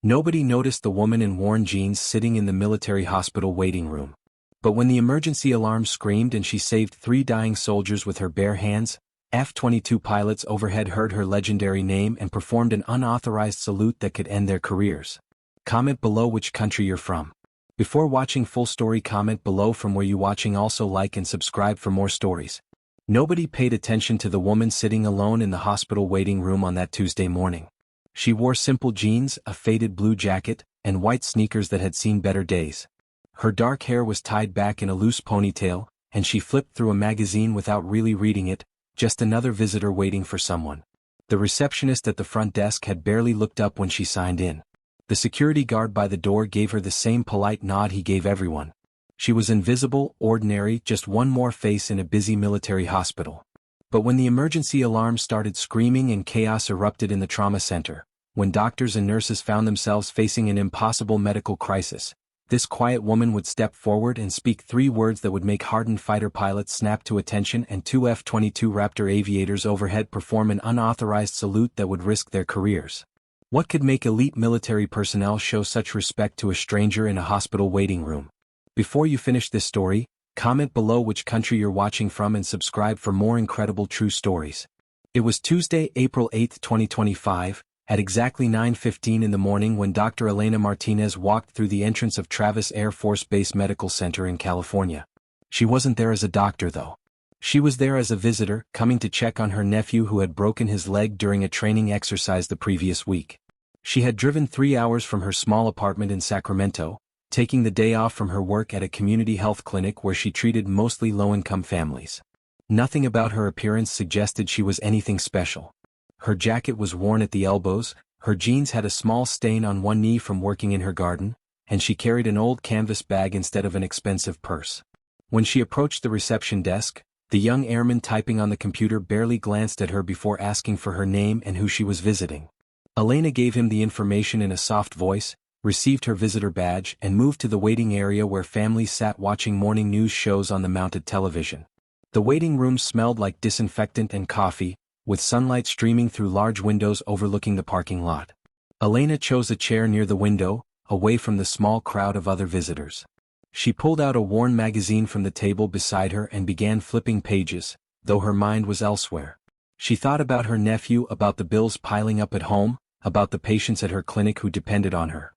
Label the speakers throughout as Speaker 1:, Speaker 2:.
Speaker 1: Nobody noticed the woman in worn jeans sitting in the military hospital waiting room. But when the emergency alarm screamed and she saved 3 dying soldiers with her bare hands, F-22 pilots overhead heard her legendary name and performed an unauthorized salute that could end their careers. Comment below which country you're from. Before watching full story, comment below from where you watching. Also like and subscribe for more stories. Nobody paid attention to the woman sitting alone in the hospital waiting room on that Tuesday morning. She wore simple jeans, a faded blue jacket, and white sneakers that had seen better days. Her dark hair was tied back in a loose ponytail, and she flipped through a magazine without really reading it, just another visitor waiting for someone. The receptionist at the front desk had barely looked up when she signed in. The security guard by the door gave her the same polite nod he gave everyone. She was invisible, ordinary, just one more face in a busy military hospital. But when the emergency alarm started screaming and chaos erupted in the trauma center, when doctors and nurses found themselves facing an impossible medical crisis, this quiet woman would step forward and speak 3 words that would make hardened fighter pilots snap to attention and 2 F-22 Raptor aviators overhead perform an unauthorized salute that would risk their careers. What could make elite military personnel show such respect to a stranger in a hospital waiting room? Before you finish this story, comment below which country you're watching from and subscribe for more incredible true stories. It was Tuesday, April 8, 2025, at exactly 9:15 in the morning when Dr. Elena Martinez walked through the entrance of Travis Air Force Base Medical Center in California. She wasn't there as a doctor though. She was there as a visitor, coming to check on her nephew who had broken his leg during a training exercise the previous week. She had driven 3 hours from her small apartment in Sacramento, taking the day off from her work at a community health clinic where she treated mostly low-income families. Nothing about her appearance suggested she was anything special. Her jacket was worn at the elbows, her jeans had a small stain on one knee from working in her garden, and she carried an old canvas bag instead of an expensive purse. When she approached the reception desk, the young airman typing on the computer barely glanced at her before asking for her name and who she was visiting. Elena gave him the information in a soft voice, received her visitor badge and moved to the waiting area where families sat watching morning news shows on the mounted television. The waiting room smelled like disinfectant and coffee, with sunlight streaming through large windows overlooking the parking lot. Elena chose a chair near the window, away from the small crowd of other visitors. She pulled out a worn magazine from the table beside her and began flipping pages, though her mind was elsewhere. She thought about her nephew, about the bills piling up at home, about the patients at her clinic who depended on her.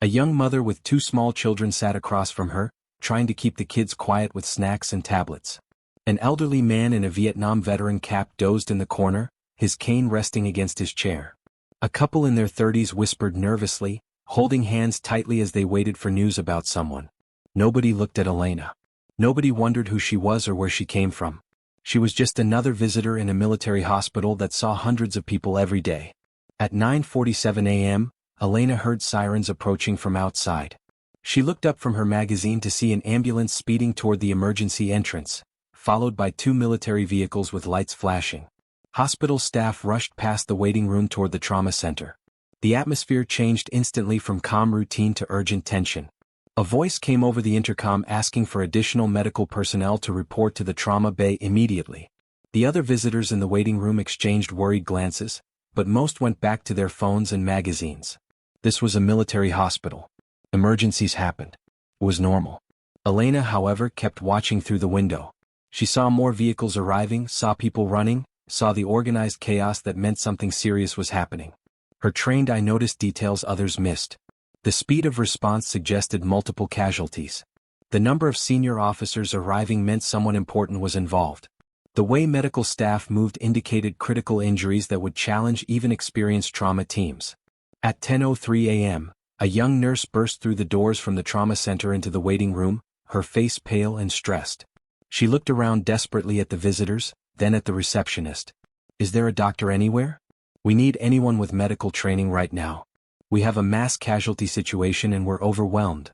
Speaker 1: A young mother with 2 small children sat across from her, trying to keep the kids quiet with snacks and tablets. An elderly man in a Vietnam veteran cap dozed in the corner, his cane resting against his chair. A couple in their 30s whispered nervously, holding hands tightly as they waited for news about someone. Nobody looked at Elena. Nobody wondered who she was or where she came from. She was just another visitor in a military hospital that saw hundreds of people every day. At 9:47 a.m., Elena heard sirens approaching from outside. She looked up from her magazine to see an ambulance speeding toward the emergency entrance, followed by 2 military vehicles with lights flashing. Hospital staff rushed past the waiting room toward the trauma center. The atmosphere changed instantly from calm routine to urgent tension. A voice came over the intercom asking for additional medical personnel to report to the trauma bay immediately. The other visitors in the waiting room exchanged worried glances, but most went back to their phones and magazines. This was a military hospital. Emergencies happened. It was normal. Elena, however, kept watching through the window. She saw more vehicles arriving, saw people running, saw the organized chaos that meant something serious was happening. Her trained eye noticed details others missed. The speed of response suggested multiple casualties. The number of senior officers arriving meant someone important was involved. The way medical staff moved indicated critical injuries that would challenge even experienced trauma teams. At 10:03 a.m., a young nurse burst through the doors from the trauma center into the waiting room, her face pale and stressed. She looked around desperately at the visitors, then at the receptionist. "Is there a doctor anywhere? We need anyone with medical training right now. We have a mass casualty situation and we're overwhelmed."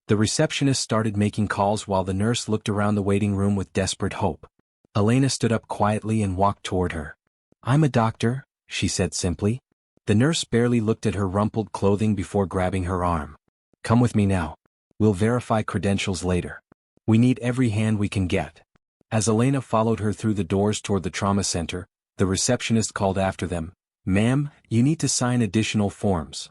Speaker 1: The receptionist started making calls while the nurse looked around the waiting room with desperate hope. Elena stood up quietly and walked toward her. "I'm a doctor," she said simply. The nurse barely looked at her rumpled clothing before grabbing her arm. "Come with me now. We'll verify credentials later. We need every hand we can get." As Elena followed her through the doors toward the trauma center, the receptionist called after them, "Ma'am, you need to sign additional forms."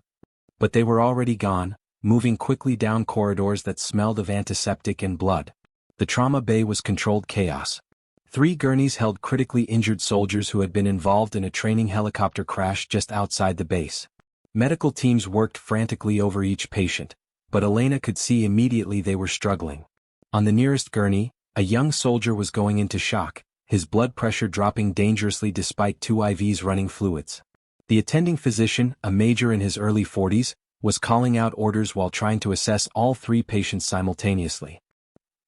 Speaker 1: But they were already gone, moving quickly down corridors that smelled of antiseptic and blood. The trauma bay was controlled chaos. 3 gurneys held critically injured soldiers who had been involved in a training helicopter crash just outside the base. Medical teams worked frantically over each patient, but Elena could see immediately they were struggling. On the nearest gurney, a young soldier was going into shock, his blood pressure dropping dangerously despite 2 IVs running fluids. The attending physician, a major in his early 40s, was calling out orders while trying to assess all 3 patients simultaneously.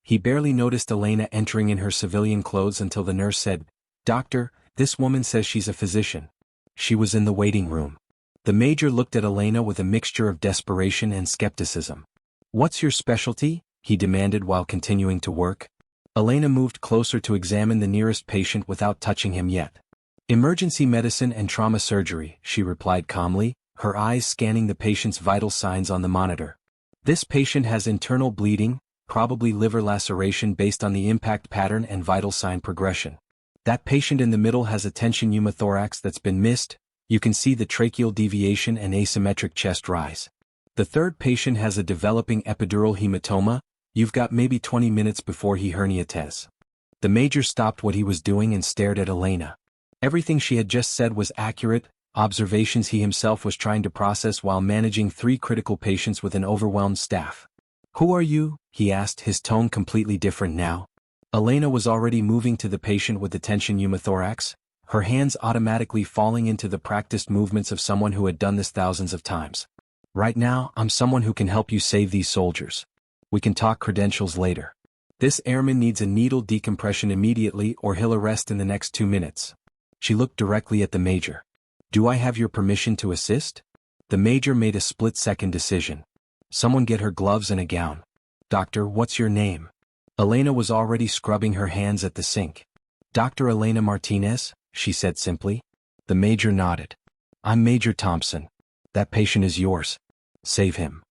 Speaker 1: He barely noticed Elena entering in her civilian clothes until the nurse said, "Doctor, this woman says she's a physician." She was in the waiting room. The major looked at Elena with a mixture of desperation and skepticism. "What's your specialty?" he demanded while continuing to work. Elena moved closer to examine the nearest patient without touching him yet. "Emergency medicine and trauma surgery," she replied calmly, her eyes scanning the patient's vital signs on the monitor. "This patient has internal bleeding, probably liver laceration based on the impact pattern and vital sign progression. That patient in the middle has a tension pneumothorax that's been missed, you can see the tracheal deviation and asymmetric chest rise. The third patient has a developing epidural hematoma, you've got maybe 20 minutes before he herniates." The major stopped what he was doing and stared at Elena. Everything she had just said was accurate, observations he himself was trying to process while managing 3 critical patients with an overwhelmed staff. "Who are you?" he asked, his tone completely different now. Elena was already moving to the patient with the tension pneumothorax, her hands automatically falling into the practiced movements of someone who had done this thousands of times. "Right now, I'm someone who can help you save these soldiers. We can talk credentials later. This airman needs a needle decompression immediately or he'll arrest in the next 2 minutes." She looked directly at the major. "Do I have your permission to assist?" The major made a split-second decision. "Someone get her gloves and a gown." "Doctor, what's your name?" Elena was already scrubbing her hands at the sink. "Dr. Elena Martinez," she said simply. The major nodded. "I'm Major Thompson. That patient is yours. Save him."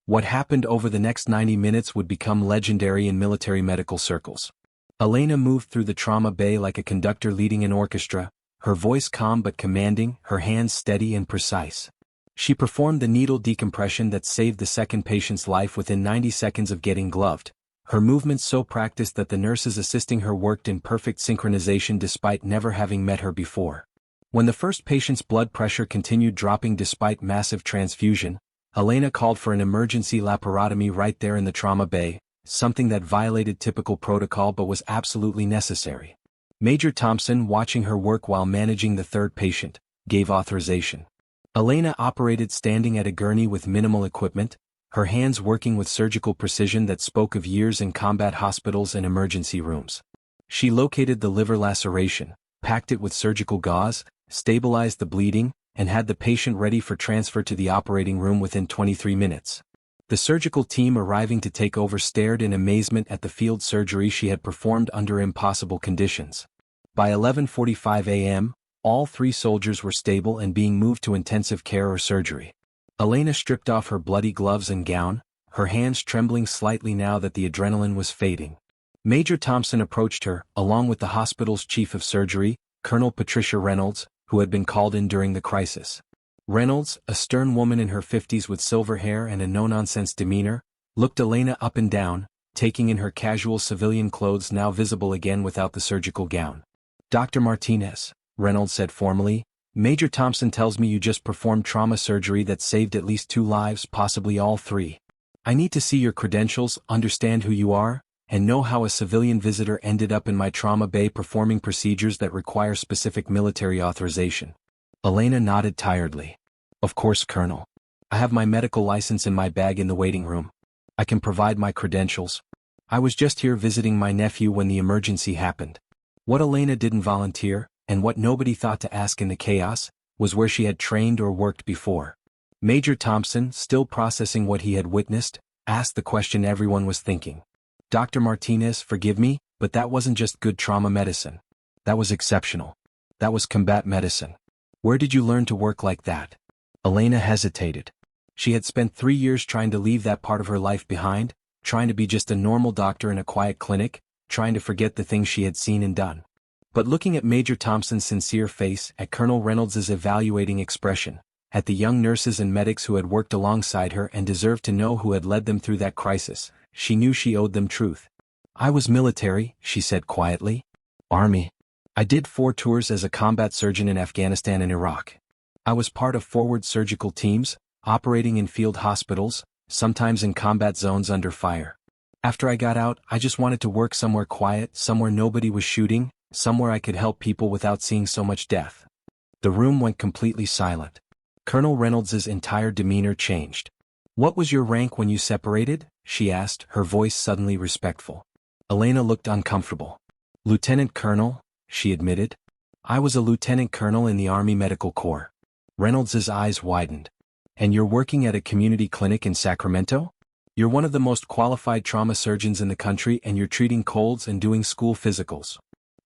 Speaker 1: What happened over the next 90 minutes would become legendary in military medical circles. Elena moved through the trauma bay like a conductor leading an orchestra, her voice calm but commanding, her hands steady and precise. She performed the needle decompression that saved the second patient's life within 90 seconds of getting gloved, her movements so practiced that the nurses assisting her worked in perfect synchronization despite never having met her before. When the first patient's blood pressure continued dropping despite massive transfusion, Elena called for an emergency laparotomy right there in the trauma bay, something that violated typical protocol but was absolutely necessary. Major Thompson, watching her work while managing the third patient, gave authorization. Elena operated standing at a gurney with minimal equipment, her hands working with surgical precision that spoke of years in combat hospitals and emergency rooms. She located the liver laceration, packed it with surgical gauze, stabilized the bleeding, and had the patient ready for transfer to the operating room within 23 minutes. The surgical team arriving to take over stared in amazement at the field surgery she had performed under impossible conditions. By 11:45 a.m., all 3 soldiers were stable and being moved to intensive care or surgery. Elena stripped off her bloody gloves and gown, her hands trembling slightly now that the adrenaline was fading. Major Thompson approached her, along with the hospital's chief of surgery, Colonel Patricia Reynolds, who had been called in during the crisis. Reynolds, a stern woman in her 50s with silver hair and a no-nonsense demeanor, looked Elena up and down, taking in her casual civilian clothes now visible again without the surgical gown. "Dr. Martinez," Reynolds said formally, "Major Thompson tells me you just performed trauma surgery that saved at least 2 lives, possibly all 3. I need to see your credentials, understand who you are, and know how a civilian visitor ended up in my trauma bay performing procedures that require specific military authorization." Elena nodded tiredly. "Of course, Colonel. I have my medical license in my bag in the waiting room. I can provide my credentials. I was just here visiting my nephew when the emergency happened." What Elena didn't volunteer, and what nobody thought to ask in the chaos, was where she had trained or worked before. Major Thompson, still processing what he had witnessed, asked the question everyone was thinking. "Dr. Martinez, forgive me, but that wasn't just good trauma medicine. That was exceptional. That was combat medicine. Where did you learn to work like that?" Elena hesitated. She had spent 3 years trying to leave that part of her life behind, trying to be just a normal doctor in a quiet clinic, trying to forget the things she had seen and done. But looking at Major Thompson's sincere face, at Colonel Reynolds' evaluating expression, at the young nurses and medics who had worked alongside her and deserved to know who had led them through that crisis. She knew she owed them truth. "I was military," she said quietly. "Army. I did 4 tours as a combat surgeon in Afghanistan and Iraq. I was part of forward surgical teams, operating in field hospitals, sometimes in combat zones under fire. After I got out, I just wanted to work somewhere quiet, somewhere nobody was shooting, somewhere I could help people without seeing so much death." The room went completely silent. Colonel Reynolds's entire demeanor changed. "What was your rank when you separated?" she asked, her voice suddenly respectful. Elena looked uncomfortable. "Lieutenant Colonel," she admitted. "I was a lieutenant colonel in the Army Medical Corps." Reynolds's eyes widened. "And you're working at a community clinic in Sacramento? You're one of the most qualified trauma surgeons in the country and you're treating colds and doing school physicals."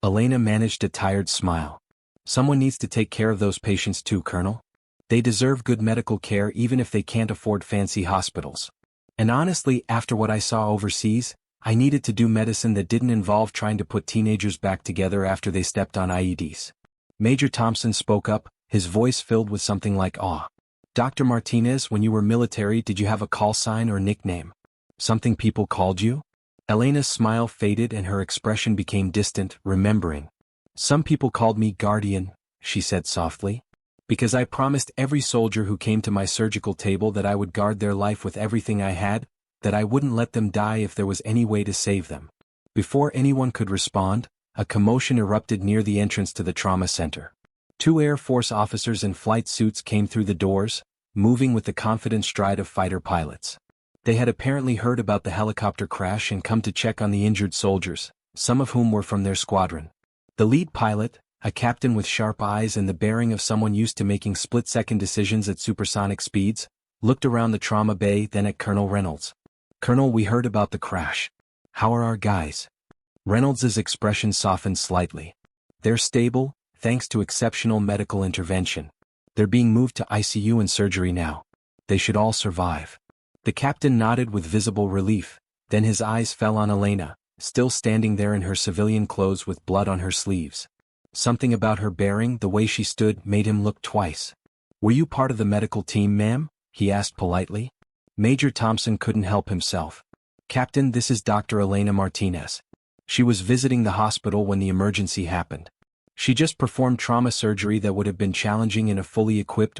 Speaker 1: Elena managed a tired smile. "Someone needs to take care of those patients too, Colonel. They deserve good medical care even if they can't afford fancy hospitals. And honestly, after what I saw overseas, I needed to do medicine that didn't involve trying to put teenagers back together after they stepped on IEDs." Major Thompson spoke up, his voice filled with something like awe. "Dr. Martinez, when you were military, did you have a call sign or nickname? Something people called you?" Elena's smile faded and her expression became distant, remembering. "Some people called me Guardian," she said softly. "Because I promised every soldier who came to my surgical table that I would guard their life with everything I had, that I wouldn't let them die if there was any way to save them." Before anyone could respond, a commotion erupted near the entrance to the trauma center. 2 Air Force officers in flight suits came through the doors, moving with the confident stride of fighter pilots. They had apparently heard about the helicopter crash and come to check on the injured soldiers, some of whom were from their squadron. The lead pilot, a captain with sharp eyes and the bearing of someone used to making split-second decisions at supersonic speeds, looked around the trauma bay then at Colonel Reynolds. "Colonel, we heard about the crash. How are our guys?" Reynolds's expression softened slightly. "They're stable, thanks to exceptional medical intervention. They're being moved to ICU and surgery now. They should all survive." The captain nodded with visible relief, then his eyes fell on Elena, still standing there in her civilian clothes with blood on her sleeves. Something about her bearing, the way she stood, made him look twice. "Were you part of the medical team, ma'am?" he asked politely. Major Thompson couldn't help himself. "Captain, this is Dr. Elena Martinez. She was visiting the hospital when the emergency happened. She just performed trauma surgery that would have been challenging in a fully equipped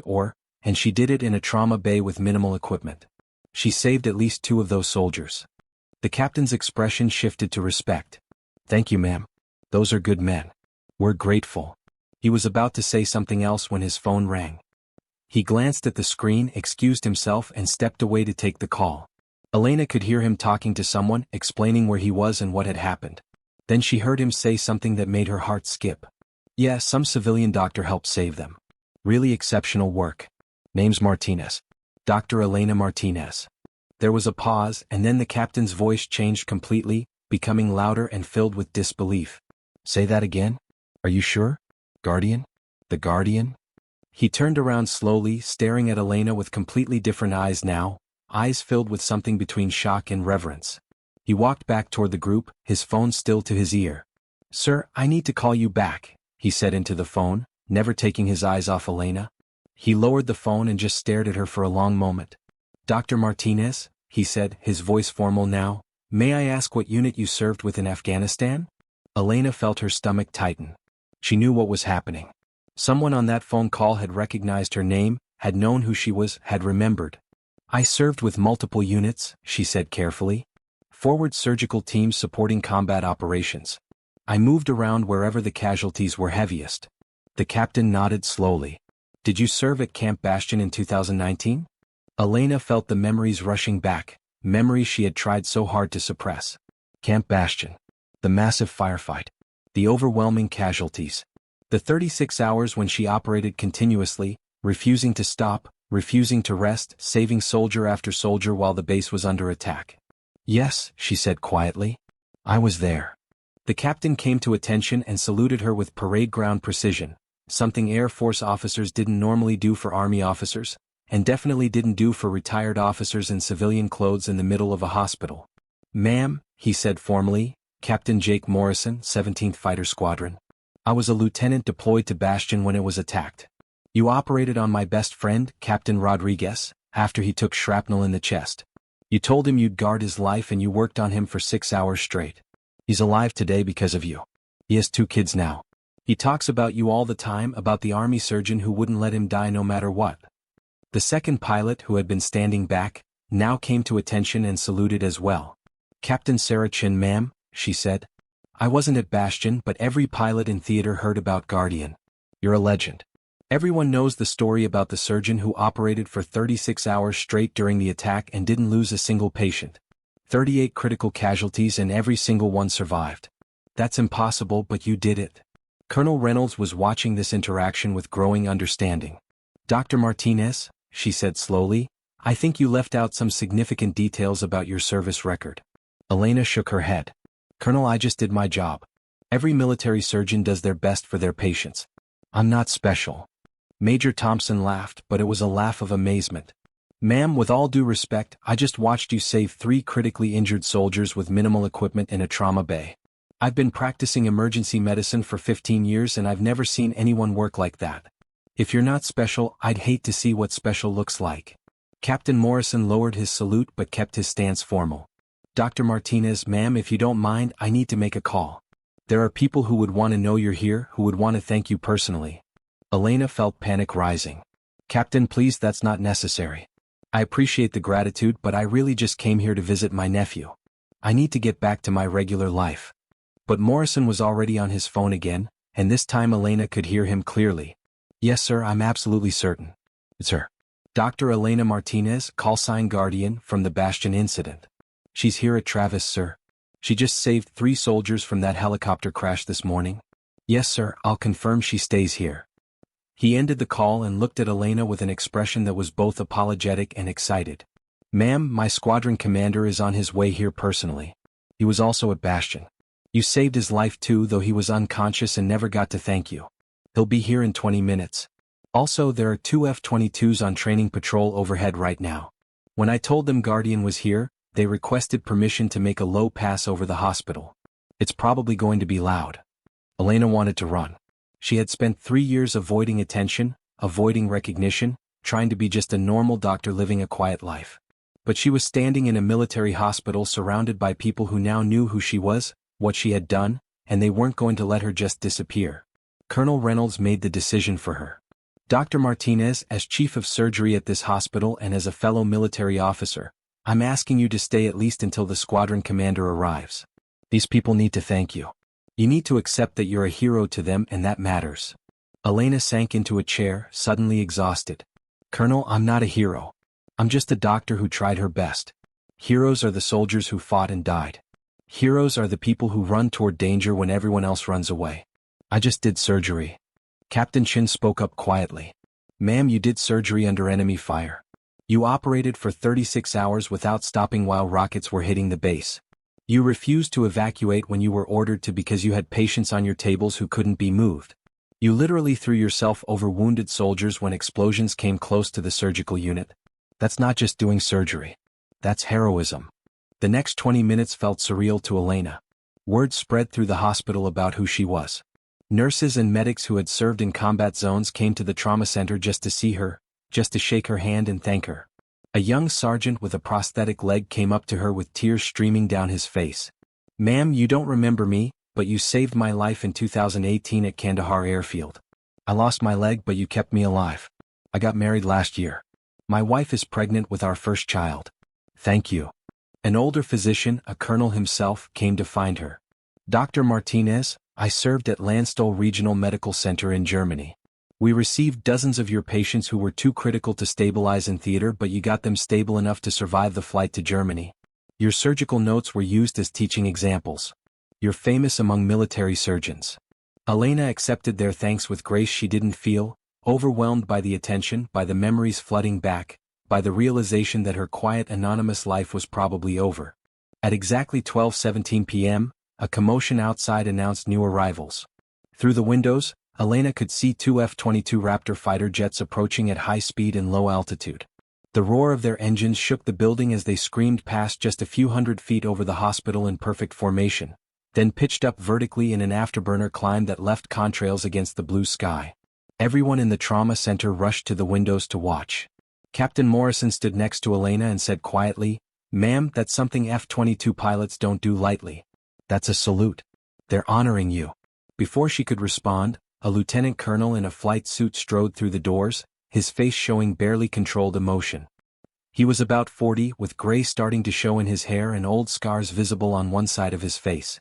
Speaker 1: and she did it in a trauma bay with minimal equipment. She saved at least 2 of those soldiers." The captain's expression shifted to respect. "Thank you, ma'am. Those are good men. We're grateful." He was about to say something else when his phone rang. He glanced at the screen, excused himself and stepped away to take the call. Elena could hear him talking to someone, explaining where he was and what had happened. Then she heard him say something that made her heart skip. "Yeah, some civilian doctor helped save them. Really exceptional work. Name's Martinez. Dr. Elena Martinez." There was a pause, and then the captain's voice changed completely, becoming louder and filled with disbelief. "Say that again? Are you sure? Guardian? The Guardian?" He turned around slowly, staring at Elena with completely different eyes now, eyes filled with something between shock and reverence. He walked back toward the group, his phone still to his ear. "Sir, I need to call you back," he said into the phone, never taking his eyes off Elena. He lowered the phone and just stared at her for a long moment. "Dr. Martinez," he said, his voice formal now, "may I ask what unit you served with in Afghanistan?" Elena felt her stomach tighten. She knew what was happening. Someone on that phone call had recognized her name, had known who she was, had remembered. "I served with multiple units," she said carefully. "Forward surgical teams supporting combat operations. I moved around wherever the casualties were heaviest." The captain nodded slowly. "Did you serve at Camp Bastion in 2019? Elena felt the memories rushing back, memories she had tried so hard to suppress. Camp Bastion. The massive firefight. The overwhelming casualties. The 36 hours when she operated continuously, refusing to stop, refusing to rest, saving soldier after soldier while the base was under attack." "Yes," she said quietly. "I was there." The captain came to attention and saluted her with parade ground precision, something Air Force officers didn't normally do for Army officers, and definitely didn't do for retired officers in civilian clothes in the middle of a hospital. "Ma'am," he said formally, "Captain Jake Morrison, 17th Fighter Squadron. I was a lieutenant deployed to Bastion when it was attacked. You operated on my best friend, Captain Rodriguez, after he took shrapnel in the chest. You told him you'd guard his life and you worked on him for 6 hours straight. He's alive today because of you. He has 2 kids now. He talks about you all the time, about the army surgeon who wouldn't let him die no matter what. The second pilot, who had been standing back, now came to attention and saluted as well. Captain Sarah Chin, ma'am, she said. I wasn't at Bastion, but every pilot in theater heard about Guardian. You're a legend. Everyone knows the story about the surgeon who operated for 36 hours straight during the attack and didn't lose a single patient. 38 critical casualties and every single one survived. That's impossible, but you did it. Colonel Reynolds was watching this interaction with growing understanding. Dr. Martinez, she said slowly, I think you left out some significant details about your service record. Elena shook her head. Colonel, I just did my job. Every military surgeon does their best for their patients. I'm not special. Major Thompson laughed, but it was a laugh of amazement. Ma'am, with all due respect, I just watched you save 3 critically injured soldiers with minimal equipment in a trauma bay. I've been practicing emergency medicine for 15 years and I've never seen anyone work like that. If you're not special, I'd hate to see what special looks like. Captain Morrison lowered his salute but kept his stance formal. Dr. Martinez, ma'am, if you don't mind, I need to make a call. There are people who would want to know you're here, who would want to thank you personally. Elena felt panic rising. Captain, please, that's not necessary. I appreciate the gratitude, but I really just came here to visit my nephew. I need to get back to my regular life. But Morrison was already on his phone again, and this time Elena could hear him clearly. Yes, sir, I'm absolutely certain. It's her. Dr. Elena Martinez, call sign Guardian, from the Bastion incident. She's here at Travis, sir. She just saved 3 soldiers from that helicopter crash this morning. Yes, sir, I'll confirm she stays here. He ended the call and looked at Elena with an expression that was both apologetic and excited. Ma'am, my squadron commander is on his way here personally. He was also at Bastion. You saved his life too, though he was unconscious and never got to thank you. He'll be here in 20 minutes. Also, there are 2 F-22s on training patrol overhead right now. When I told them Guardian was here, they requested permission to make a low pass over the hospital. It's probably going to be loud. Elena wanted to run. She had spent 3 years avoiding attention, avoiding recognition, trying to be just a normal doctor living a quiet life. But she was standing in a military hospital surrounded by people who now knew who she was, what she had done, and they weren't going to let her just disappear. Colonel Reynolds made the decision for her. Dr. Martinez, as chief of surgery at this hospital and as a fellow military officer, I'm asking you to stay at least until the squadron commander arrives. These people need to thank you. You need to accept that you're a hero to them and that matters. Elena sank into a chair, suddenly exhausted. Colonel, I'm not a hero. I'm just a doctor who tried her best. Heroes are the soldiers who fought and died. Heroes are the people who run toward danger when everyone else runs away. I just did surgery. Captain Chin spoke up quietly. Ma'am, you did surgery under enemy fire. You operated for 36 hours without stopping while rockets were hitting the base. You refused to evacuate when you were ordered to because you had patients on your tables who couldn't be moved. You literally threw yourself over wounded soldiers when explosions came close to the surgical unit. That's not just doing surgery. That's heroism. The next 20 minutes felt surreal to Elena. Word spread through the hospital about who she was. Nurses and medics who had served in combat zones came to the trauma center just to see her, just to shake her hand and thank her. A young sergeant with a prosthetic leg came up to her with tears streaming down his face. Ma'am, you don't remember me, but you saved my life in 2018 at Kandahar Airfield. I lost my leg, but you kept me alive. I got married last year. My wife is pregnant with our first child. Thank you. An older physician, a colonel himself, came to find her. Dr. Martinez, I served at Landstuhl Regional Medical Center in Germany. We received dozens of your patients who were too critical to stabilize in theater, but you got them stable enough to survive the flight to Germany. Your surgical notes were used as teaching examples. You're famous among military surgeons. Elena accepted their thanks with grace she didn't feel, overwhelmed by the attention, by the memories flooding back, by the realization that her quiet anonymous life was probably over. At exactly 12:17 p.m., a commotion outside announced new arrivals. Through the windows, Elena could see 2 F-22 Raptor fighter jets approaching at high speed and low altitude. The roar of their engines shook the building as they screamed past just a few hundred feet over the hospital in perfect formation, then pitched up vertically in an afterburner climb that left contrails against the blue sky. Everyone in the trauma center rushed to the windows to watch. Captain Morrison stood next to Elena and said quietly, "Ma'am, that's something F-22 pilots don't do lightly. That's a salute. They're honoring you." Before she could respond, a lieutenant colonel in a flight suit strode through the doors, his face showing barely controlled emotion. He was about 40, with gray starting to show in his hair and old scars visible on one side of his face.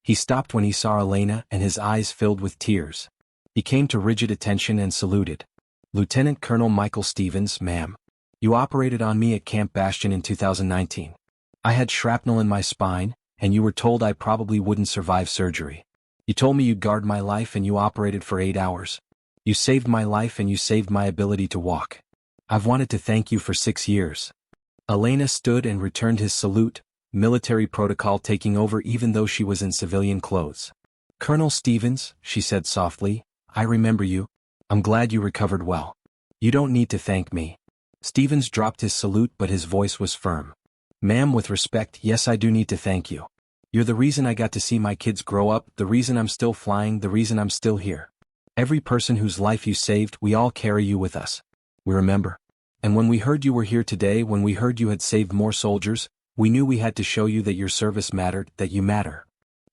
Speaker 1: He stopped when he saw Elena and his eyes filled with tears. He came to rigid attention and saluted. "Lieutenant Colonel Michael Stevens, ma'am. You operated on me at Camp Bastion in 2019. I had shrapnel in my spine, and you were told I probably wouldn't survive surgery. You told me you'd guard my life and you operated for 8 hours. You saved my life and you saved my ability to walk. I've wanted to thank you for 6 years." Elena stood and returned his salute, military protocol taking over even though she was in civilian clothes. "Colonel Stevens," she said softly, "I remember you. I'm glad you recovered well. You don't need to thank me." Stevens dropped his salute but his voice was firm. "Ma'am, with respect, yes, I do need to thank you. You're the reason I got to see my kids grow up, the reason I'm still flying, the reason I'm still here. Every person whose life you saved, we all carry you with us. We remember. And when we heard you were here today, when we heard you had saved more soldiers, we knew we had to show you that your service mattered, that you matter."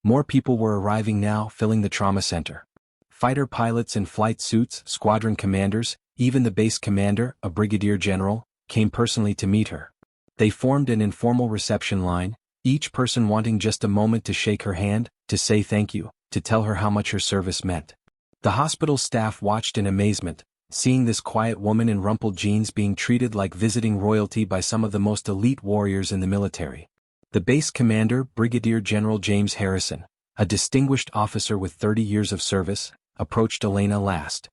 Speaker 1: More people were arriving now, filling the trauma center. Fighter pilots in flight suits, squadron commanders, even the base commander, a brigadier general, came personally to meet her. They formed an informal reception line, each person wanting just a moment to shake her hand, to say thank you, to tell her how much her service meant. The hospital staff watched in amazement, seeing this quiet woman in rumpled jeans being treated like visiting royalty by some of the most elite warriors in the military. The base commander, Brigadier General James Harrison, a distinguished officer with 30 years of service, approached Elena last.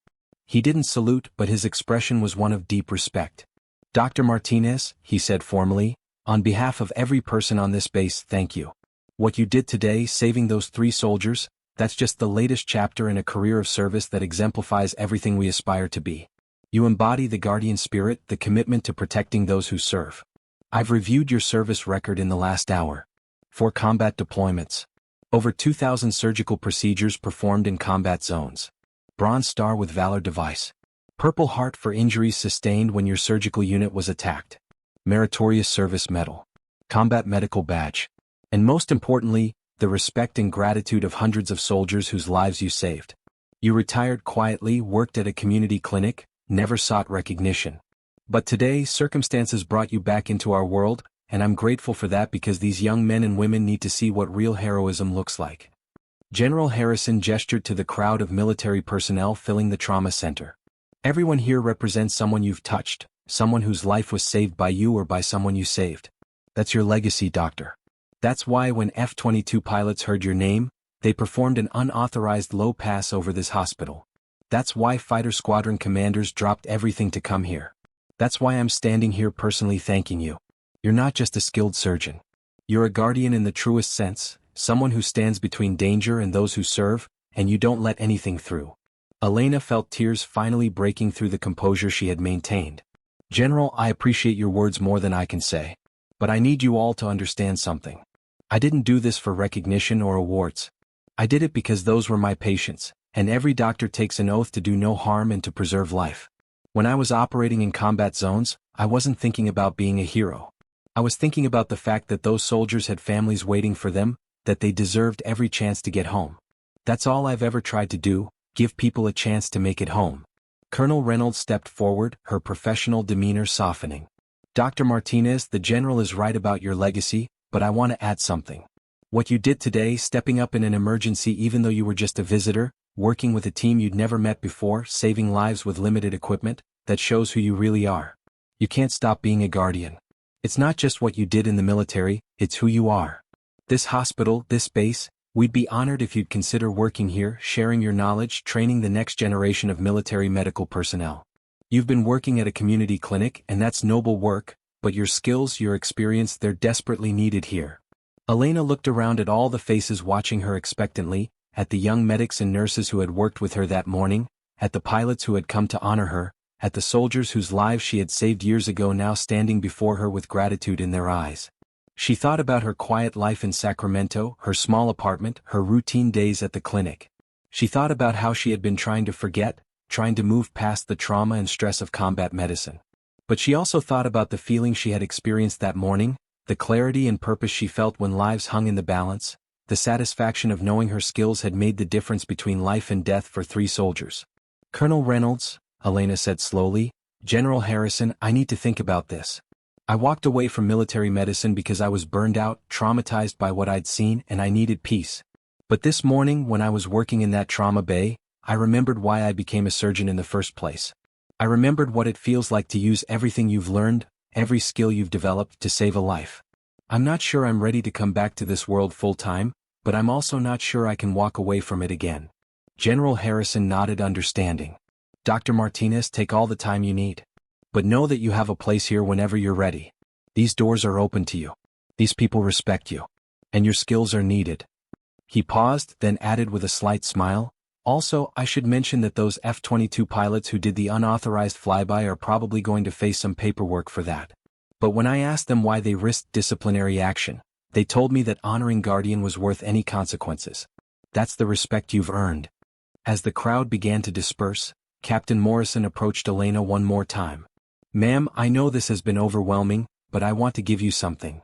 Speaker 1: He didn't salute, but his expression was one of deep respect. "Dr. Martinez," he said formally, "on behalf of every person on this base, thank you. What you did today, saving those 3 soldiers, that's just the latest chapter in a career of service that exemplifies everything we aspire to be. You embody the guardian spirit, the commitment to protecting those who serve. I've reviewed your service record in the last hour. 4 combat deployments. Over 2,000 surgical procedures performed in combat zones. Bronze Star with Valor Device. Purple Heart for injuries sustained when your surgical unit was attacked. Meritorious Service Medal. Combat Medical Badge. And most importantly, the respect and gratitude of hundreds of soldiers whose lives you saved. You retired quietly, worked at a community clinic, never sought recognition. But today, circumstances brought you back into our world, and I'm grateful for that because these young men and women need to see what real heroism looks like." General Harrison gestured to the crowd of military personnel filling the trauma center. "Everyone here represents someone you've touched, someone whose life was saved by you or by someone you saved. That's your legacy, Doctor. That's why when F-22 pilots heard your name, they performed an unauthorized low pass over this hospital. That's why fighter squadron commanders dropped everything to come here. That's why I'm standing here personally thanking you. You're not just a skilled surgeon. You're a guardian in the truest sense, someone who stands between danger and those who serve, and you don't let anything through." Elena felt tears finally breaking through the composure she had maintained. "General, I appreciate your words more than I can say. But I need you all to understand something. I didn't do this for recognition or awards. I did it because those were my patients, and every doctor takes an oath to do no harm and to preserve life. When I was operating in combat zones, I wasn't thinking about being a hero. I was thinking about the fact that those soldiers had families waiting for them, that they deserved every chance to get home. That's all I've ever tried to do, give people a chance to make it home." Colonel Reynolds stepped forward, her professional demeanor softening. "Dr. Martinez, the general is right about your legacy, but I want to add something. What you did today, stepping up in an emergency even though you were just a visitor, working with a team you'd never met before, saving lives with limited equipment, that shows who you really are. You can't stop being a guardian. It's not just what you did in the military, it's who you are. This hospital, this base, we'd be honored if you'd consider working here, sharing your knowledge, training the next generation of military medical personnel. You've been working at a community clinic, and that's noble work, but your skills, your experience, they're desperately needed here." Elena looked around at all the faces watching her expectantly, at the young medics and nurses who had worked with her that morning, at the pilots who had come to honor her, at the soldiers whose lives she had saved years ago now standing before her with gratitude in their eyes. She thought about her quiet life in Sacramento, her small apartment, her routine days at the clinic. She thought about how she had been trying to forget, trying to move past the trauma and stress of combat medicine. But she also thought about the feeling she had experienced that morning, the clarity and purpose she felt when lives hung in the balance, the satisfaction of knowing her skills had made the difference between life and death for 3 soldiers. "Colonel Reynolds," Elena said slowly, "General Harrison, I need to think about this. I walked away from military medicine because I was burned out, traumatized by what I'd seen, and I needed peace. But this morning when I was working in that trauma bay, I remembered why I became a surgeon in the first place. I remembered what it feels like to use everything you've learned, every skill you've developed to save a life. I'm not sure I'm ready to come back to this world full-time, but I'm also not sure I can walk away from it again." General Harrison nodded understanding. "Dr. Martinez, take all the time you need. But know that you have a place here whenever you're ready. These doors are open to you. These people respect you. And your skills are needed." He paused, then added with a slight smile, "Also, I should mention that those F-22 pilots who did the unauthorized flyby are probably going to face some paperwork for that. But when I asked them why they risked disciplinary action, they told me that honoring Guardian was worth any consequences. That's the respect you've earned." As the crowd began to disperse, Captain Morrison approached Elena one more time. "Ma'am, I know this has been overwhelming, but I want to give you something."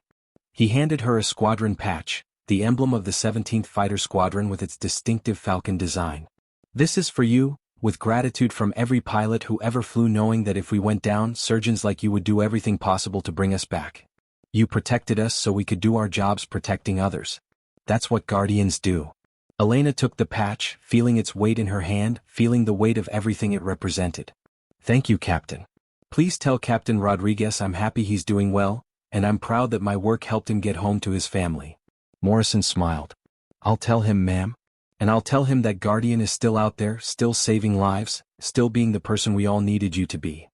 Speaker 1: He handed her a squadron patch, the emblem of the 17th Fighter Squadron with its distinctive falcon design. "This is for you, with gratitude from every pilot who ever flew, knowing that if we went down, surgeons like you would do everything possible to bring us back. You protected us so we could do our jobs protecting others. That's what Guardians do." Elena took the patch, feeling its weight in her hand, feeling the weight of everything it represented. "Thank you, Captain. Please tell Captain Rodriguez I'm happy he's doing well, and I'm proud that my work helped him get home to his family." Morrison smiled. "I'll tell him, ma'am. And I'll tell him that Guardian is still out there, still saving lives, still being the person we all needed you to be."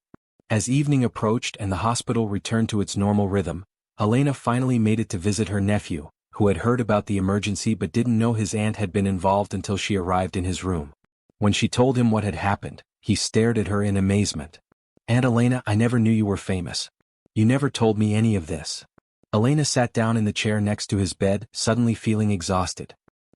Speaker 1: As evening approached and the hospital returned to its normal rhythm, Elena finally made it to visit her nephew, who had heard about the emergency but didn't know his aunt had been involved until she arrived in his room. When she told him what had happened, he stared at her in amazement. "Aunt Elena, I never knew you were famous. You never told me any of this." Elena sat down in the chair next to his bed, suddenly feeling exhausted.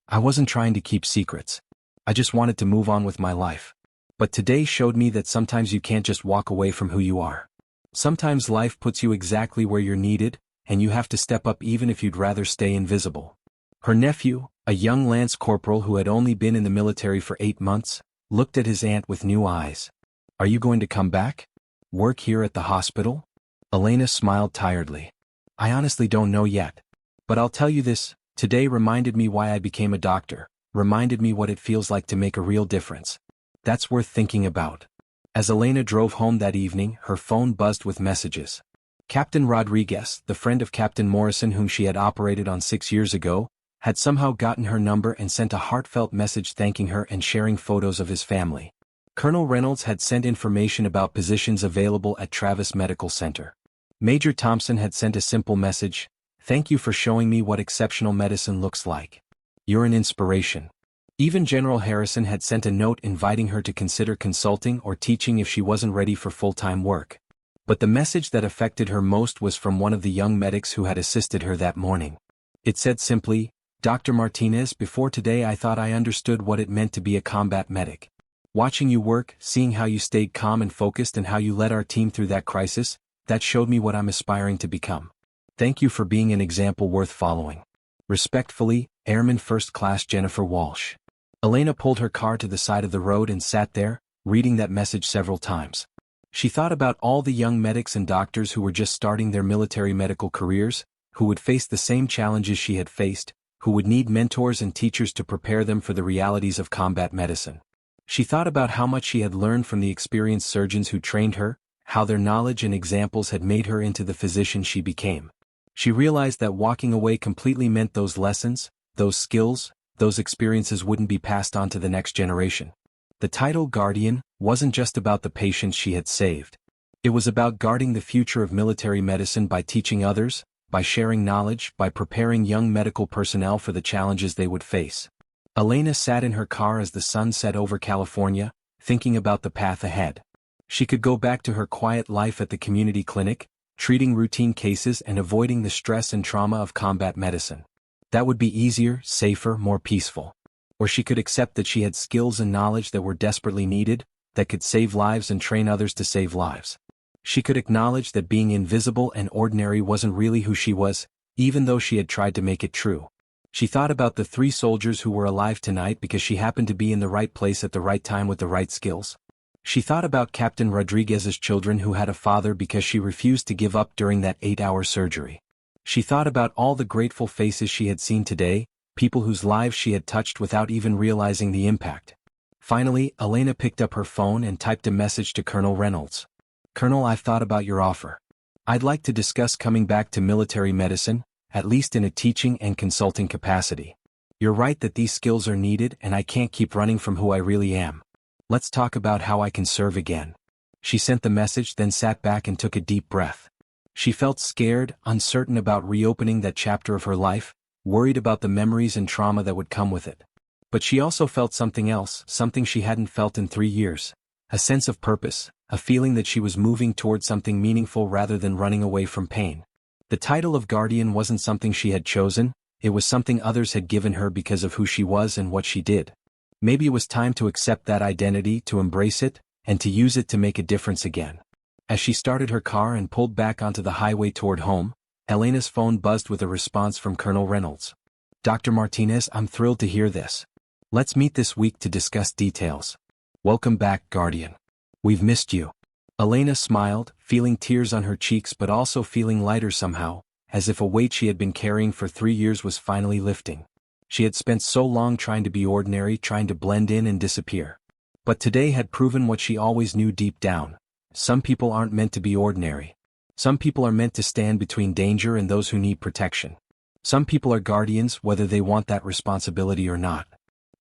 Speaker 1: "I wasn't trying to keep secrets. I just wanted to move on with my life. But today showed me that sometimes you can't just walk away from who you are. Sometimes life puts you exactly where you're needed, and you have to step up even if you'd rather stay invisible." Her nephew, a young lance corporal who had only been in the military for 8 months, looked at his aunt with new eyes. "Are you going to come back? Work here at the hospital?" Elena smiled tiredly. "I honestly don't know yet. But I'll tell you this, today reminded me why I became a doctor, reminded me what it feels like to make a real difference. That's worth thinking about." As Elena drove home that evening, her phone buzzed with messages. Captain Rodriguez, the friend of Captain Morrison whom she had operated on 6 years ago, had somehow gotten her number and sent a heartfelt message thanking her and sharing photos of his family. Colonel Reynolds had sent information about positions available at Travis Medical Center. Major Thompson had sent a simple message, "Thank you for showing me what exceptional medicine looks like. You're an inspiration." Even General Harrison had sent a note inviting her to consider consulting or teaching if she wasn't ready for full-time work. But the message that affected her most was from one of the young medics who had assisted her that morning. It said simply, "Dr. Martinez, before today I thought I understood what it meant to be a combat medic. Watching you work, seeing how you stayed calm and focused and how you led our team through that crisis, that showed me what I'm aspiring to become. Thank you for being an example worth following. Respectfully, Airman First Class Jennifer Walsh." Elena pulled her car to the side of the road and sat there, reading that message several times. She thought about all the young medics and doctors who were just starting their military medical careers, who would face the same challenges she had faced, who would need mentors and teachers to prepare them for the realities of combat medicine. She thought about how much she had learned from the experienced surgeons who trained her, how their knowledge and examples had made her into the physician she became. She realized that walking away completely meant those lessons, those skills, those experiences wouldn't be passed on to the next generation. The title Guardian wasn't just about the patients she had saved. It was about guarding the future of military medicine by teaching others, by sharing knowledge, by preparing young medical personnel for the challenges they would face. Elena sat in her car as the sun set over California, thinking about the path ahead. She could go back to her quiet life at the community clinic, treating routine cases and avoiding the stress and trauma of combat medicine. That would be easier, safer, more peaceful. Or she could accept that she had skills and knowledge that were desperately needed, that could save lives and train others to save lives. She could acknowledge that being invisible and ordinary wasn't really who she was, even though she had tried to make it true. She thought about the 3 soldiers who were alive tonight because she happened to be in the right place at the right time with the right skills. She thought about Captain Rodriguez's children who had a father because she refused to give up during that 8-hour surgery. She thought about all the grateful faces she had seen today, people whose lives she had touched without even realizing the impact. Finally, Elena picked up her phone and typed a message to Colonel Reynolds. "Colonel, I've thought about your offer. I'd like to discuss coming back to military medicine, at least in a teaching and consulting capacity. You're right that these skills are needed and I can't keep running from who I really am. Let's talk about how I can serve again." She sent the message, then sat back and took a deep breath. She felt scared, uncertain about reopening that chapter of her life, worried about the memories and trauma that would come with it. But she also felt something else, something she hadn't felt in 3 years. A sense of purpose, a feeling that she was moving toward something meaningful rather than running away from pain. The title of guardian wasn't something she had chosen, it was something others had given her because of who she was and what she did. Maybe it was time to accept that identity, to embrace it, and to use it to make a difference again. As she started her car and pulled back onto the highway toward home, Elena's phone buzzed with a response from Colonel Reynolds. "Dr. Martinez, I'm thrilled to hear this. Let's meet this week to discuss details. Welcome back, Guardian. We've missed you." Elena smiled, feeling tears on her cheeks but also feeling lighter somehow, as if a weight she had been carrying for 3 years was finally lifting. She had spent so long trying to be ordinary, trying to blend in and disappear. But today had proven what she always knew deep down. Some people aren't meant to be ordinary. Some people are meant to stand between danger and those who need protection. Some people are guardians whether they want that responsibility or not.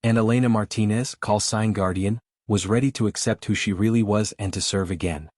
Speaker 1: And Elena Martinez, call sign Guardian, was ready to accept who she really was and to serve again.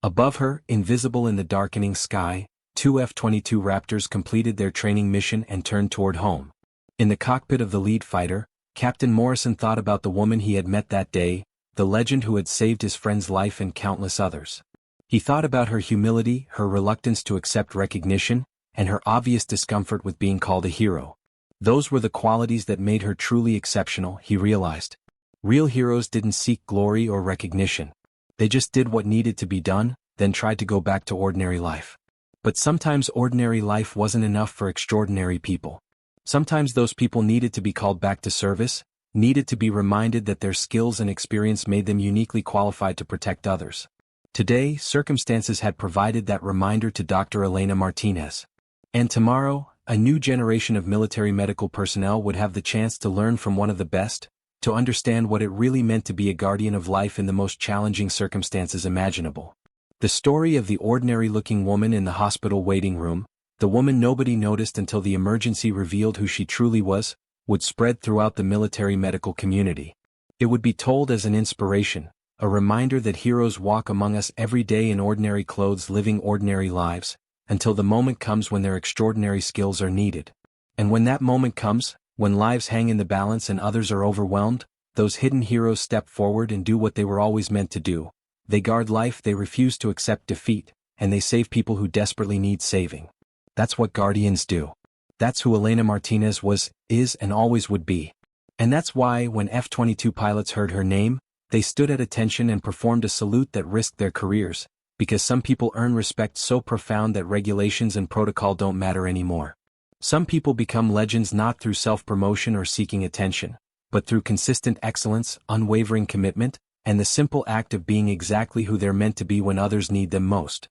Speaker 1: Above her, invisible in the darkening sky, 2 F-22 Raptors completed their training mission and turned toward home. In the cockpit of the lead fighter, Captain Morrison thought about the woman he had met that day, the legend who had saved his friend's life and countless others. He thought about her humility, her reluctance to accept recognition, and her obvious discomfort with being called a hero. Those were the qualities that made her truly exceptional, he realized. Real heroes didn't seek glory or recognition. They just did what needed to be done, then tried to go back to ordinary life. But sometimes ordinary life wasn't enough for extraordinary people. Sometimes those people needed to be called back to service, needed to be reminded that their skills and experience made them uniquely qualified to protect others. Today, circumstances had provided that reminder to Dr. Elena Martinez. And tomorrow, a new generation of military medical personnel would have the chance to learn from one of the best, to understand what it really meant to be a guardian of life in the most challenging circumstances imaginable. The story of the ordinary-looking woman in the hospital waiting room, the woman nobody noticed until the emergency revealed who she truly was, would spread throughout the military medical community. It would be told as an inspiration, a reminder that heroes walk among us every day in ordinary clothes living ordinary lives, until the moment comes when their extraordinary skills are needed. And when that moment comes, when lives hang in the balance and others are overwhelmed, those hidden heroes step forward and do what they were always meant to do. They guard life, they refuse to accept defeat, and they save people who desperately need saving. That's what guardians do. That's who Elena Martinez was, is, and always would be. And that's why, when F-22 pilots heard her name, they stood at attention and performed a salute that risked their careers, because some people earn respect so profound that regulations and protocol don't matter anymore. Some people become legends not through self-promotion or seeking attention, but through consistent excellence, unwavering commitment, and the simple act of being exactly who they're meant to be when others need them most.